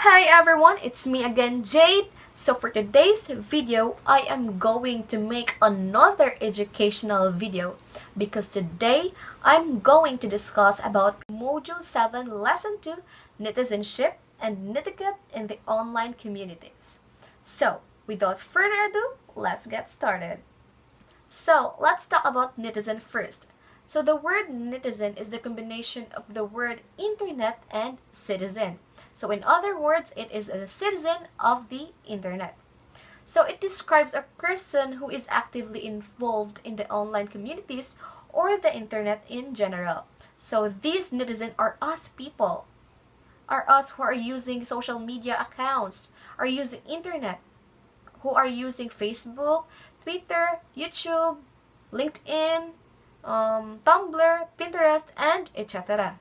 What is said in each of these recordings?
Hi everyone, it's me again, Jade. So for today's video, I am going to make another educational video because today I'm going to discuss about Module 7 Lesson 2 Netizenship and Netiquette in the online communities. So without further ado, let's get started. So let's talk about netizen first. So the word netizen is the combination of the word internet and citizen. So in other words, it is a citizen of the internet. So it describes a person who is actively involved in the online communities or the internet in general. So these netizens are us people, are us who are using social media accounts, are using internet, who are using Facebook, Twitter, YouTube, LinkedIn, Tumblr, Pinterest, and etc.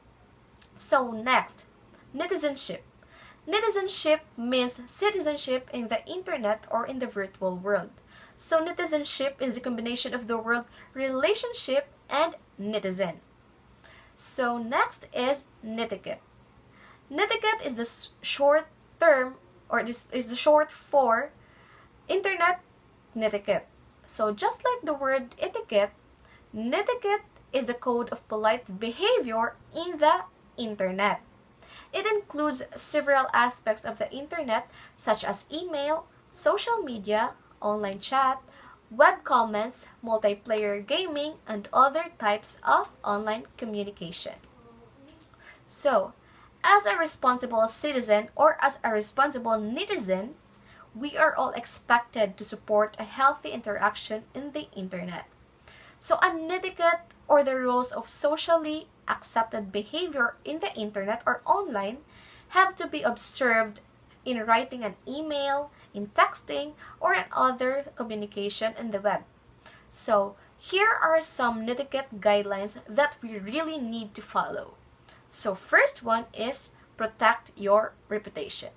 So next, netizenship. Netizenship means citizenship in the internet or in the virtual world. So netizenship is a combination of the word relationship and netizen. So next is netiquette. Netiquette is the short term, or this is the short for internet netiquette. So just like the word etiquette, netiquette is a code of polite behavior in the internet. It includes several aspects of the internet such as email, social media, online chat, web comments, multiplayer gaming, and other types of online communication. So, as a responsible citizen or as a responsible netizen, we are all expected to support a healthy interaction in the internet. So a netiquette, or the rules of socially accepted behavior in the internet or online, have to be observed in writing an email, in texting, or in other communication in the web. So here are some netiquette guidelines that we really need to follow. So first one is protect your reputation.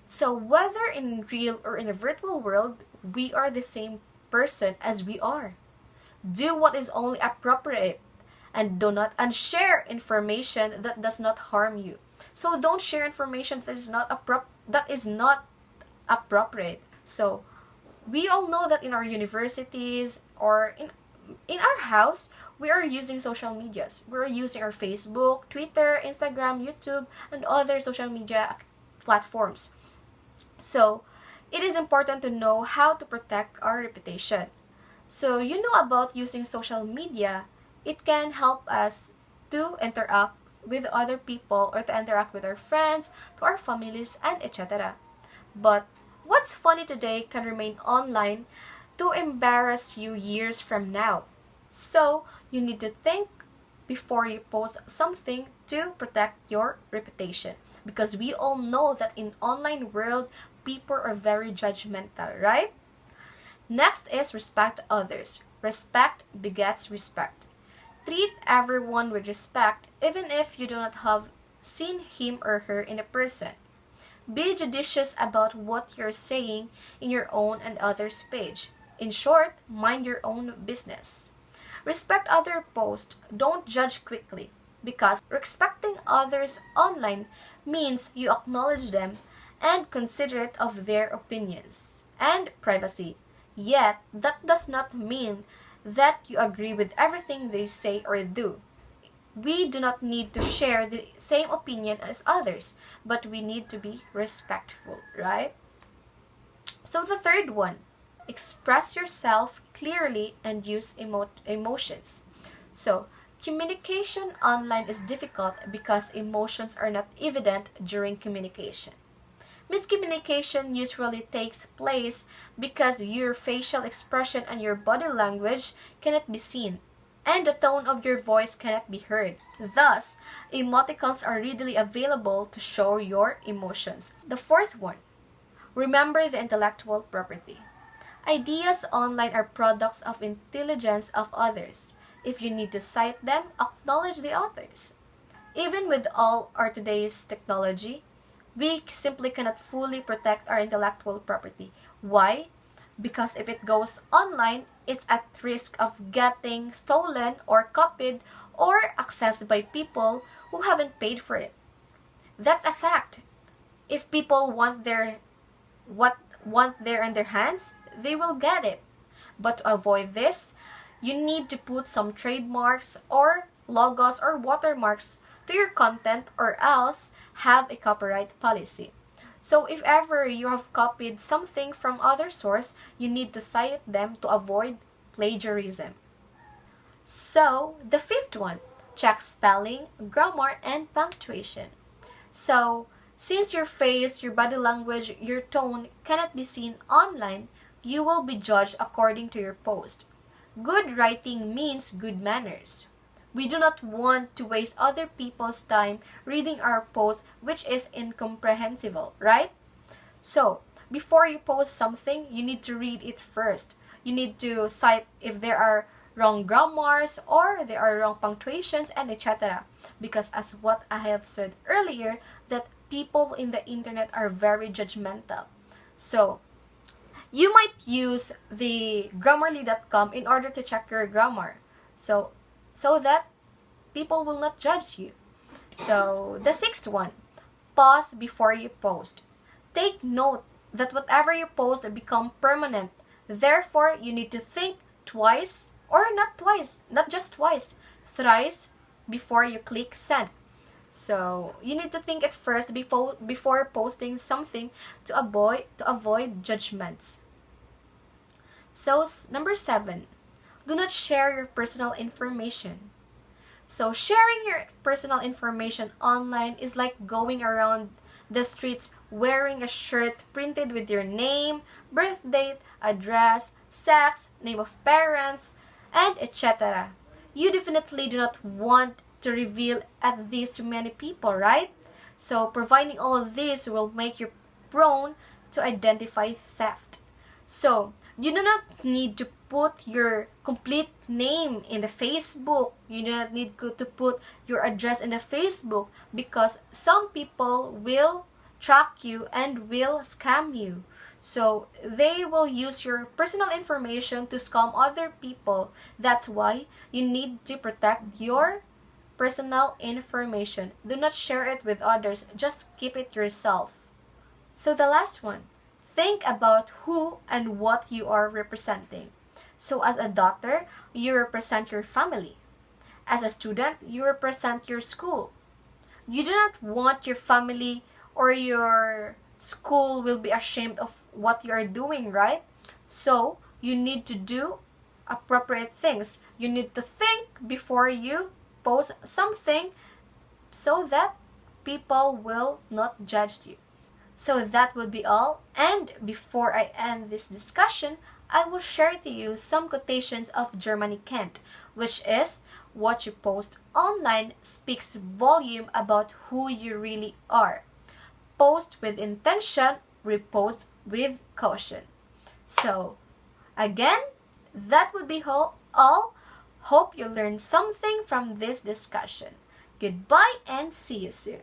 So whether in real or in a virtual world, we are the same person as we are. Do what is only appropriate and do not share information that does not harm you. So don't share information that is not appropriate. So we all know that in our universities or in our house, we are using social medias. We're using our Facebook, Twitter, Instagram, YouTube, and other social media platforms. So it is important to know how to protect our reputation. So you know about using social media, it can help us to interact with other people or to interact with our friends, to our families, and etc. But what's funny today can remain online to embarrass you years from now. So you need to think before you post something to protect your reputation. Because we all know that in online world, people are very judgmental, right? Next is respect others. Respect begets respect. Treat everyone with respect even if you do not have seen him or her in a person. Be judicious about what you're saying in your own and others' page. In short, mind your own business. Respect other posts. Don't judge quickly because respecting others online means you acknowledge them and considerate of their opinions and privacy. Yet, that does not mean that you agree with everything they say or do. We do not need to share the same opinion as others, but we need to be respectful, right? So the third one, express yourself clearly and use emotions. So, communication online is difficult because emotions are not evident during communication. Miscommunication usually takes place because your facial expression and your body language cannot be seen, and the tone of your voice cannot be heard. Thus, emoticons are readily available to show your emotions. The fourth one, remember the intellectual property. Ideas online are products of intelligence of others. If you need to cite them, acknowledge the authors. Even with all our today's technology, we simply cannot fully protect our intellectual property. Why? Because if it goes online, it's at risk of getting stolen or copied or accessed by people who haven't paid for it. That's a fact. if people want there in their hands, they will get it. But to avoid this, you need to put some trademarks or logos or watermarks to your content, or else have a copyright policy. So if ever you have copied something from other source, you need to cite them to avoid plagiarism. So the fifth one, check spelling, grammar, and punctuation. So since your face, your body language, your tone cannot be seen online, you will be judged according to your post. Good writing means good manners. We do not want to waste other people's time reading our post which is incomprehensible, right? So, before you post something, you need to read it first. You need to cite if there are wrong grammars or there are wrong punctuations and etc. Because as what I have said earlier, that people in the internet are very judgmental. So, you might use the grammarly.com in order to check your grammar. So that people will not judge you. So, the sixth one, pause before you post. Take note that whatever you post become permanent. Therefore, you need to think twice, or not twice, not just twice, thrice before you click send. So, you need to think it first before posting something to avoid judgments. So, number 7, do not share your personal information. So, sharing your personal information online is like going around the streets wearing a shirt printed with your name, birth date, address, sex, name of parents, and etc. You definitely do not want to reveal at this to many people, right? So, providing all of this will make you prone to identify theft. So, you do not need to put your complete name in the Facebook. You do not need to put your address in the Facebook because some people will track you and will scam you. So they will use your personal information to scam other people. That's why you need to protect your personal information. Do not share it with others. Just keep it yourself. So the last one, think about who and what you are representing. So as a daughter, you represent your family. As a student, you represent your school. You do not want your family or your school will be ashamed of what you are doing, right? So you need to do appropriate things. You need to think before you post something so that people will not judge you. So that would be all. And before I end this discussion, I will share to you some quotations of Netiquette, which is, what you post online speaks volume about who you really are. Post with intention, repost with caution. So, again, that would be all. Hope you learned something from this discussion. Goodbye and see you soon.